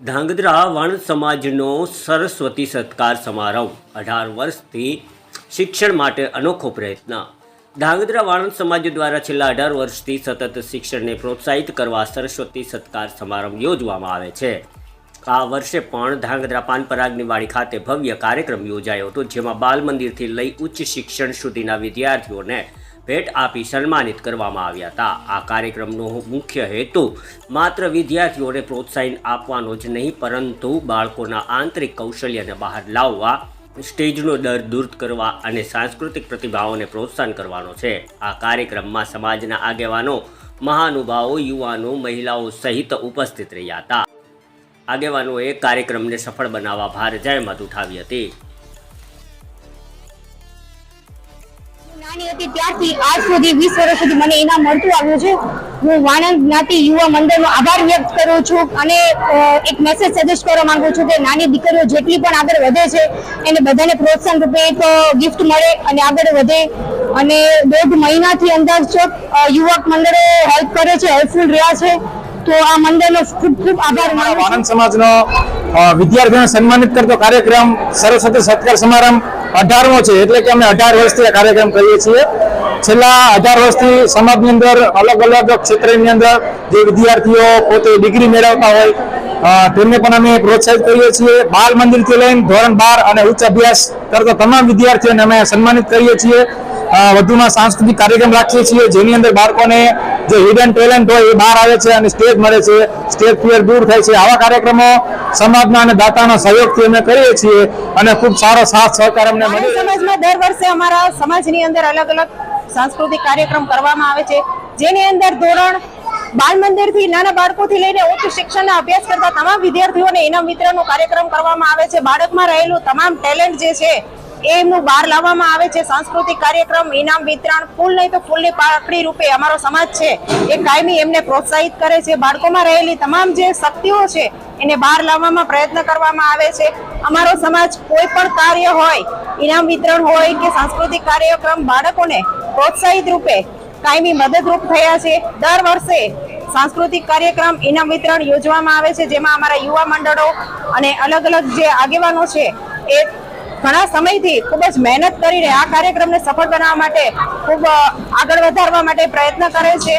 ધાંગધ્રા વાણંદ સમાજનો સરસ્વતી સત્કાર સમારંભ 18 વર્ષથી શિક્ષણ માટે અનોખો પ્રયત્ન। ધાંગધ્રા વાણંદ સમાજ દ્વારા છેલ્લા 18 વર્ષથી સતત શિક્ષણને પ્રોત્સાહિત કરવા સરસ્વતી સત્કાર સમારંભ યોજવામાં આવે છે। આ વર્ષે પણ ધાંગધ્રા પાનપરાગની વાડી ખાતે ભવ્ય કાર્યક્રમ યોજાયો હતો, જેમાં બાલ મંદિરથી લઈ ઉચ્ચ શિક્ષણ સુધીના વિદ્યાર્થીઓને ભેટ આપી સન્માનિત કરવામાં આવ્યા હતા। આ કાર્યક્રમનો મુખ્ય હેતુ માત્ર વિદ્યાર્થીઓને પ્રોત્સાહન આપવાનો જ નહીં, પરંતુ બાળકોના આંતરિક કૌશલ્યને બહાર લાવવા, સ્ટેજનો ડર દૂર કરવા અને સાંસ્કૃતિક પ્રતિભાઓને પ્રોત્સાહન કરવાનો છે। આ કાર્યક્રમમાં સમાજના આગેવાનો, મહાનુભાવો, યુવાનો, મહિલાઓ સહિત ઉપસ્થિત રહ્યા હતા। આગેવાનોએ કાર્યક્રમને સફળ બનાવવા ભારે જહેમત ઉઠાવી હતી। નાની હતી ત્યારથી આજ સુધી 20 વર્ષ સુધી મને ઇનામ મળતું આવ્યું છે। હું વાણંદ જ્ઞાતિ યુવા મંડળનો આભાર વ્યક્ત કરું છું અને એક મેસેજ સજેસ્ટ કરવા માંગુ છું કે નાની દીકરીઓ જેટલી પણ આગળ વધે છે એને બધાને પ્રોત્સાહન રૂપે એક ગિફ્ટ મળે અને આગળ વધે। અને 1.5 મહિનાથી અંદાજ યુવક મંડળો હેલ્પ કરે છે, હેલ્પફુલ રહ્યા છે, તો આ મંડળનો ખૂબ ખૂબ આભાર માનું છું। વાણંદ સમાજનો વિદ્યાર્થીઓને સન્માનિત કરતો કાર્યક્રમ સરસ્વતી સત્કાર સમારંભ 18મો છે, એટલે કે અમે 18 વર્ષથી આ કાર્યક્રમ કરીએ છીએ। છેલ્લા 18 વર્ષથી સમાજની અંદર અલગ અલગ ક્ષેત્રની અંદર જે વિદ્યાર્થીઓ પોતે ડિગ્રી મેળવતા હોય તેમને પણ અમે પ્રોત્સાહિત કરીએ છીએ। બાલ મંદિરથી લઈને ધોરણ 12 અને ઉચ્ચ અભ્યાસ કરતા તમામ વિદ્યાર્થીઓને અમે સન્માનિત કરીએ છીએ। વધુમાં સાંસ્કૃતિક કાર્યક્રમ રાખીએ છીએ, જેની અંદર બાળકોને જે હિડન ટેલેન્ટ હોય એ બહાર આવે છે અને સ્ટેજ મળે છે, સ્ટેજ ફિયર દૂર થાય છે। આવા કાર્યક્રમો સમાજના અને દાતાના સહયોગથી અમે કરીએ છીએ અને ખૂબ સારો સાથ સહકાર અમને મળે છે। સમાજમાં દર વર્ષે અમારા સમાજની અંદર અલગ અલગ સાંસ્કૃતિક કાર્યક્રમ કરવામાં આવે છે, જેની અંદર ધોરણ બાલ મંદિરથી નાના બાળકોથી લઈને ઉચ્ચ શિક્ષણના અભ્યાસ કરતા તમામ વિદ્યાર્થીઓને ઇનામ વિતરણનો કાર્યક્રમ કરવામાં આવે છે। બાળકમાં રહેલું તમામ ટેલેન્ટ જે છે એમનું બહાર લાવવામાં આવે છે। સાંસ્કૃતિક કાર્યક્રમ, ઇનામ વિતરણ, ફૂલ નહીં તો ફૂલની પાકડી રૂપે અમારો સમાજ છે એ કાયમી એમને પ્રોત્સાહિત કરે છે। બાળકોમાં રહેલી તમામ જે શક્તિઓ છે એને બહાર લાવવામાં પ્રયત્ન કરવામાં આવે છે। અમારો સમાજ કોઈ પણ કાર્ય હોય, ઇનામ વિતરણ હોય કે સાંસ્કૃતિક કાર્યક્રમ, બાળકોને પ્રોત્સાહિત રૂપે કાયમી મદદરૂપ થયા છે। દર વર્ષે સાંસ્કૃતિક કાર્યક્રમ, ઇનામ વિતરણ યોજવામાં આવે છે, જેમાં અમારા યુવા મંડળો અને અલગ અલગ જે આગેવાનો છે એ ઘણા સમયથી ખૂબ જ મહેનત કરીને આ કાર્યક્રમને સફળ બનાવવા માટે, ખૂબ આગળ વધારવા માટે પ્રયત્ન કરે છે।